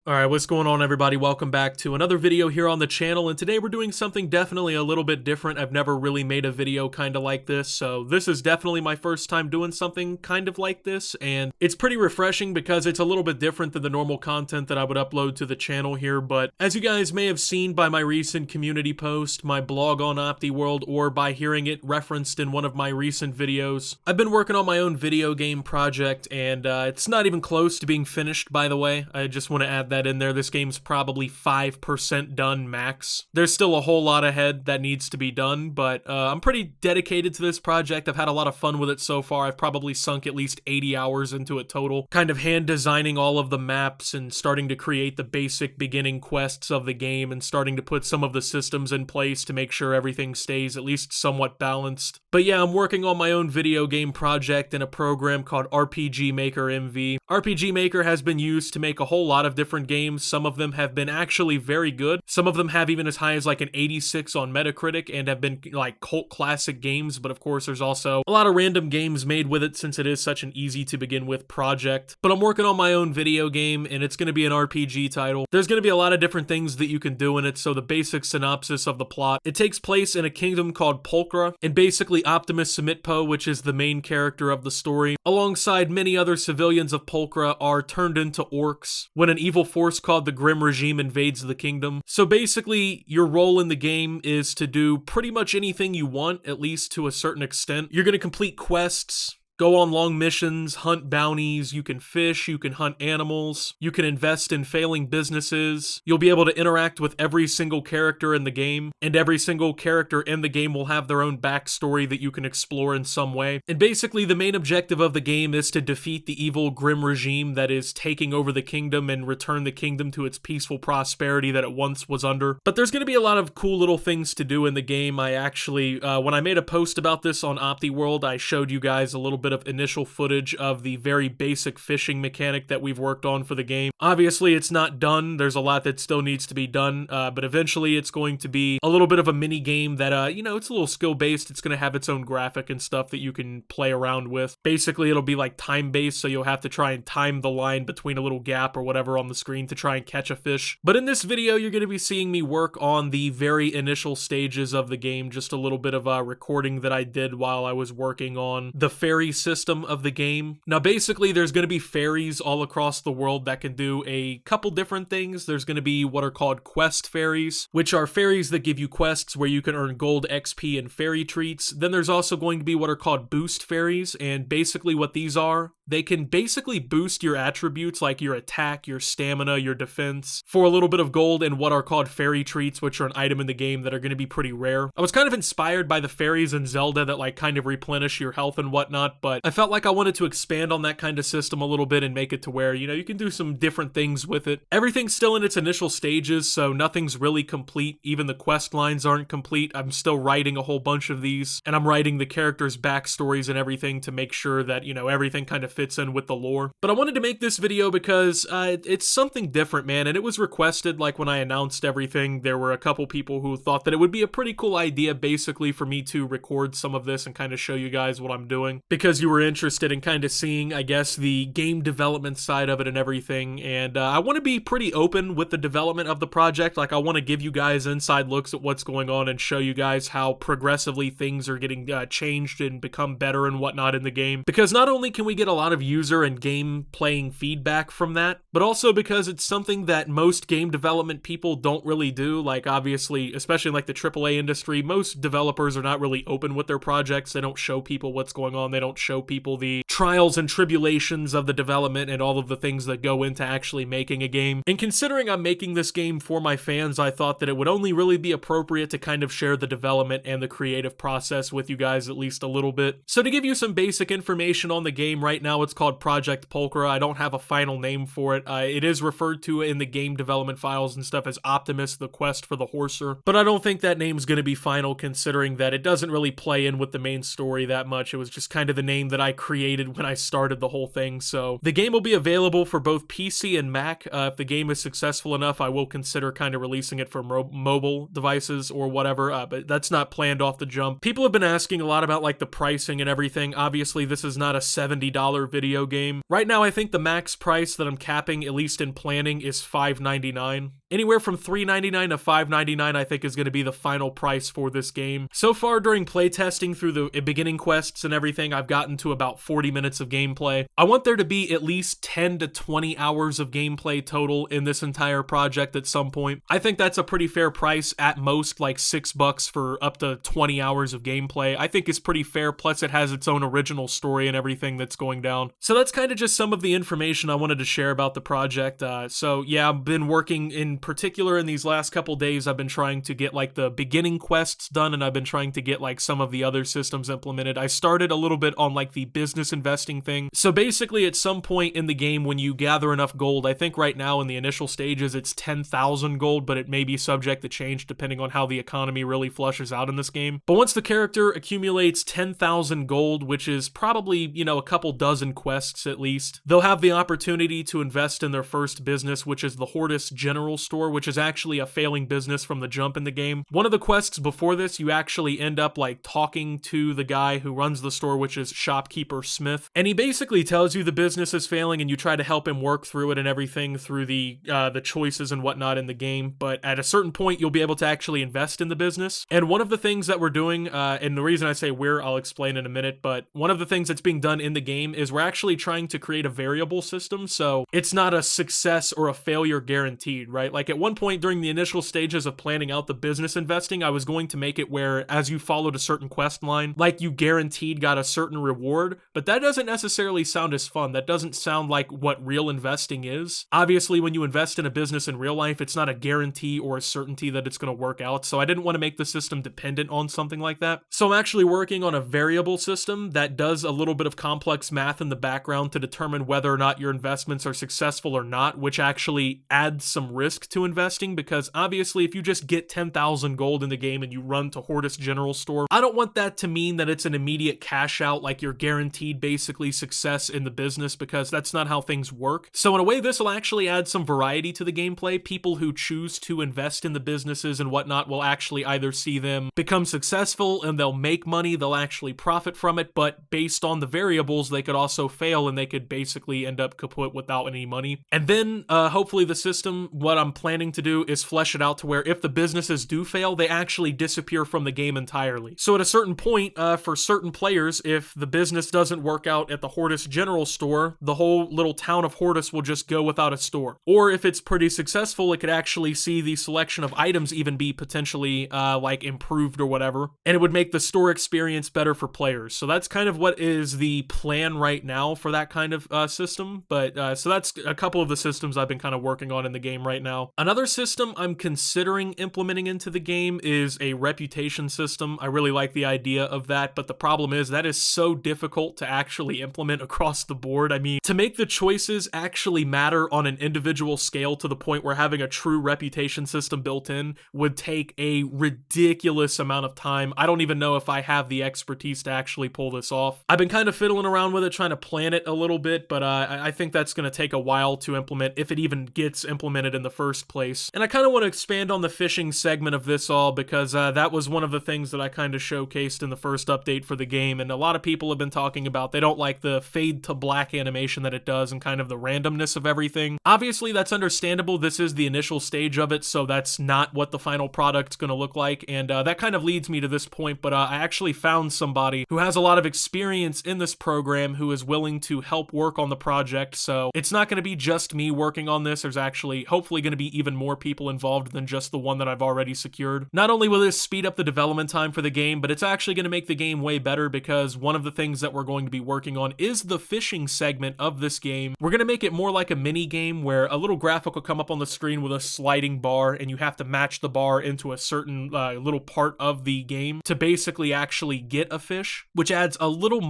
Alright, what's going on everybody? Welcome back to another video here on the channel, and today we're doing something definitely a little bit different. I've never really made a video kind of like this, so this is definitely my first time doing something kind of like this, and it's pretty refreshing because it's a little bit different than the normal content that I would upload to the channel here. But as you guys may have seen by my recent community post, my blog on OptiWorld, or by hearing it referenced in one of my recent videos, I've been working on my own video game project, and it's not even close to being finished, by the way. I just want to add that in there. This game's probably 5% done max. There's still a whole lot ahead that needs to be done, but I'm pretty dedicated to this project. I've had a lot of fun with it so far. I've probably sunk at least 80 hours into it total, kind of hand designing all of the maps and starting to create the basic beginning quests of the game and starting to put some of the systems in place to make sure everything stays at least somewhat balanced. But yeah, I'm working on my own video game project in a program called RPG Maker MV. RPG Maker has been used to make a whole lot of different games. Some of them have been actually very good. Some of them have even as high as like an 86 on Metacritic and have been like cult classic games, but of course there's also a lot of random games made with it since it is such an easy to begin with project. But I'm working on my own video game and it's going to be an RPG title. There's going to be a lot of different things that you can do in it. So the basic synopsis of the plot: it takes place in a kingdom called Pulchra, and basically Optimus, which is the main character of the story, alongside many other civilians of Pulchra, are turned into orcs when an evil force called the Grim Regime invades the kingdom. So basically, your role in the game is to do pretty much anything you want, at least to a certain extent. You're going to complete quests, go on long missions, hunt bounties, you can fish, you can hunt animals, you can invest in failing businesses. You'll be able to interact with every single character in the game, and every single character in the game will have their own backstory that you can explore in some way. And basically, the main objective of the game is to defeat the evil Grim Regime that is taking over the kingdom and return the kingdom to its peaceful prosperity that it once was under. But there's going to be a lot of cool little things to do in the game. I actually, when I made a post about this on OptiWorld, I showed you guys a little bit of initial footage of the very basic fishing mechanic that we've worked on for the game. Obviously, it's not done. There's a lot that still needs to be done, but eventually it's going to be a little bit of a mini game that, you know, it's a little skill-based. It's going to have its own graphic and stuff that you can play around with. Basically, it'll be like time-based, so you'll have to try and time the line between a little gap or whatever on the screen to try and catch a fish. But in this video, you're going to be seeing me work on the very initial stages of the game, just a little bit of a recording that I did while I was working on the ferry system of the game. Now basically there's going to be ferries all across the world that can do a couple different things. There's going to be what are called quest ferries, which are ferries that give you quests where you can earn gold, XP, and ferry treats. Then there's also going to be what are called boost ferries, and basically what these are, they can basically boost your attributes like your attack, your stamina, your defense for a little bit of gold, and what are called ferry treats, which are an item in the game that are going to be pretty rare. I was kind of inspired by the fairies in Zelda that like kind of replenish your health and whatnot, but I felt like I wanted to expand on that kind of system a little bit and make it to where, you know, you can do some different things with it. Everything's still in its initial stages, so nothing's really complete. Even the quest lines aren't complete. I'm still writing a whole bunch of these, and I'm writing the characters' backstories and everything to make sure that, you know, everything kind of fits in with the lore. But I wanted to make this video because it's something different, man, and it was requested. Like when I announced everything, there were a couple people who thought that it would be a pretty cool idea basically for me to record some of this and kind of show you guys what I'm doing, because you were interested in kind of seeing, I guess, the game development side of it and everything. And I want to be pretty open with the development of the project. Like I want to give you guys inside looks at what's going on and show you guys how progressively things are getting changed and become better and whatnot in the game, because not only can we get a lot of user and game playing feedback from that, but also because it's something that most game development people don't really do. Like obviously, especially in like the AAA industry, most developers are not really open with their projects. They don't show people what's going on. They don't show people the trials and tribulations of the development and all of the things that go into actually making a game. And considering I'm making this game for my fans, I thought that it would only really be appropriate to kind of share the development and the creative process with you guys at least a little bit. So to give you some basic information on the game, right now it's called Project Pulchra. I don't have a final name for it. It is referred to in the game development files and stuff as Optimus, the quest for the Horser, but I don't think that name's going to be final, considering that it doesn't really play in with the main story that much. It was just kind of the name that I created when I started the whole thing. So the game will be available for both PC and Mac. If the game is successful enough, I will consider kind of releasing it for mobile devices or whatever, but that's not planned off the jump. People have been asking a lot about like the pricing and everything. Obviously, this is not a $70 video game. Right now, I think the max price that I'm capping, at least in planning, is $5.99. Anywhere from $3.99 to $5.99 I think is going to be the final price for this game. So far during playtesting through the beginning quests and everything, I've gotten to about 40 minutes of gameplay. I want there to be at least 10 to 20 hours of gameplay total in this entire project at some point. I think that's a pretty fair price, at most like $6 for up to 20 hours of gameplay. I think it's pretty fair, plus it has its own original story and everything that's going down. So that's kind of just some of the information I wanted to share about the project. So yeah, I've been working in particular in these last couple days. I've been trying to get like the beginning quests done, and I've been trying to get like some of the other systems implemented. I started a little bit on like the business investing thing. So basically at some point in the game when you gather enough gold, I think right now in the initial stages it's 10,000 gold, but it may be subject to change depending on how the economy really flushes out in this game. But once the character accumulates 10,000 gold, which is probably, you know, a couple dozen quests at least, they'll have the opportunity to invest in their first business, which is the Hortus General Store, which is actually a failing business from the jump in the game. One of the quests before this, you actually end up like talking to the guy who runs the store, which is Shopkeeper Smith, and he basically tells you the business is failing and you try to help him work through it and everything through the choices and whatnot in the game. But at a certain point, you'll be able to actually invest in the business. And one of the things that we're doing, and the reason I say we're, I'll explain in a minute, but one of the things that's being done in the game is we're actually trying to create a variable system, so it's not a success or a failure guaranteed, right? Like at one point during the initial stages of planning out the business investing, I was going to make it where as you followed a certain quest line, like you guaranteed got a certain reward, but that doesn't necessarily sound as fun. That doesn't sound like what real investing is. Obviously, when you invest in a business in real life, it's not a guarantee or a certainty that it's going to work out, so I didn't want to make the system dependent on something like that. So I'm actually working on a variable system that does a little bit of complex math in the background to determine whether or not your investments are successful or not, which actually adds some risk to investing, because obviously if you just get 10,000 gold in the game and you run to Hortus General Store, I don't want that to mean that it's an immediate cash out, like you're guaranteed basically success in the business, because that's not how things work. So in a way, this will actually add some variety to the gameplay. People who choose to invest in the businesses and whatnot will actually either see them become successful and they'll make money, they'll actually profit from it, but based on the variables, they could also fail and they could basically end up kaput without any money. And then hopefully the system, what I'm planning to do is flesh it out to where if the businesses do fail, they actually disappear from the game entirely. So at a certain point, for certain players, if the business doesn't work out at the Hortus General Store, the whole little town of Hortus will just go without a store. Or if it's pretty successful, it could actually see the selection of items even be potentially like improved or whatever, and it would make the store experience better for players. So that's kind of what is the plan right now for that kind of system. But so that's a couple of the systems I've been kind of working on in the game right now. Another system I'm considering implementing into the game is a reputation system. I really like the idea of that, but the problem is that is so difficult to actually implement across the board. I mean, to make the choices actually matter on an individual scale to the point where having a true reputation system built in would take a ridiculous amount of time. I don't even know if I have the expertise to actually pull this off. I've been kind of fiddling around with it, trying to plan it a little bit, but I think that's going to take a while to implement, if it even gets implemented in the first place. And I kind of want to expand on the fishing segment of this all, because that was one of the things that I kind of showcased in the first update for the game, and a lot of people have been talking about they don't like the fade to black animation that it does and kind of the randomness of everything. Obviously, that's understandable. This is the initial stage of it, so that's not what the final product's going to look like, and that kind of leads me to this point, but I actually found somebody who has a lot of experience in this program who is willing to help work on the project, so it's not going to be just me working on this. There's actually hopefully going to be even more people involved than just the one that I've already secured. Not only will this speed up the development time for the game, but it's actually going to make the game way better, because one of the things that we're going to be working on is the fishing segment of this game. We're going to make it more like a mini game where a little graphic will come up on the screen with a sliding bar, and you have to match the bar into a certain little part of the game to basically actually get a fish, which adds a little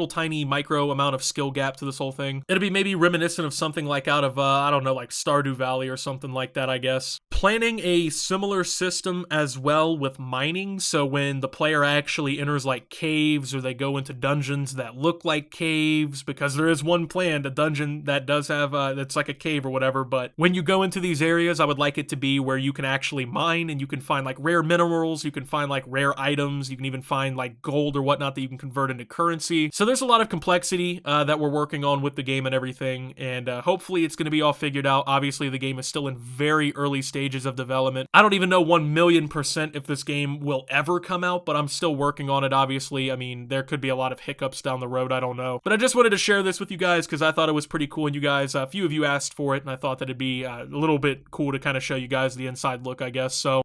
tiny micro amount of skill gap to this whole thing. It'll be maybe reminiscent of something like out of, I don't know, like Stardew Valley or something like that, I guess. Planning a similar system as well with mining, so when the player actually enters like caves or they go go into dungeons that look like caves, because there is one planned, a dungeon that does have, that's like a cave or whatever, but when you go into these areas, I would like it to be where you can actually mine, and you can find like rare minerals, you can find like rare items, you can even find like gold or whatnot that you can convert into currency. So there's a lot of complexity that we're working on with the game and everything, and hopefully it's going to be all figured out. Obviously the game is still in very early stages of development. I don't even know 1,000,000% if this game will ever come out, but I'm still working on it, obviously. I mean, there could be a lot of hiccups down the road, I don't know. But I just wanted to share this with you guys because I thought it was pretty cool, and you guys, a few of you asked for it, and I thought that it'd be a little bit cool to kind of show you guys the inside look, I guess. So